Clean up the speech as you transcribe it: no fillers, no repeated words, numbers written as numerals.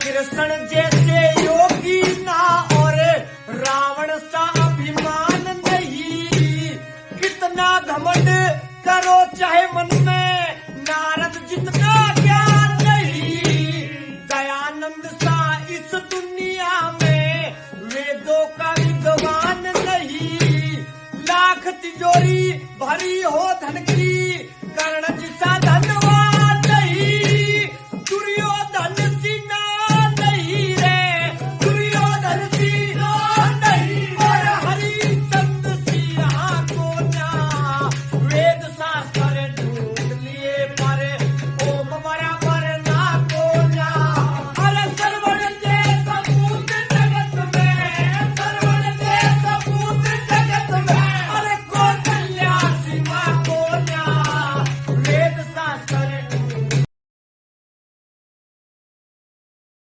कृष्ण जैसे योगी ना और रावण सा अभिमान नहीं। कितना घमंड करो चाहे मन में, नारद जितना ज्ञान नहीं। दयानंद सा इस दुनिया में वेदों का विद्वान नहीं। लाख तिजोरी भरी हो धन की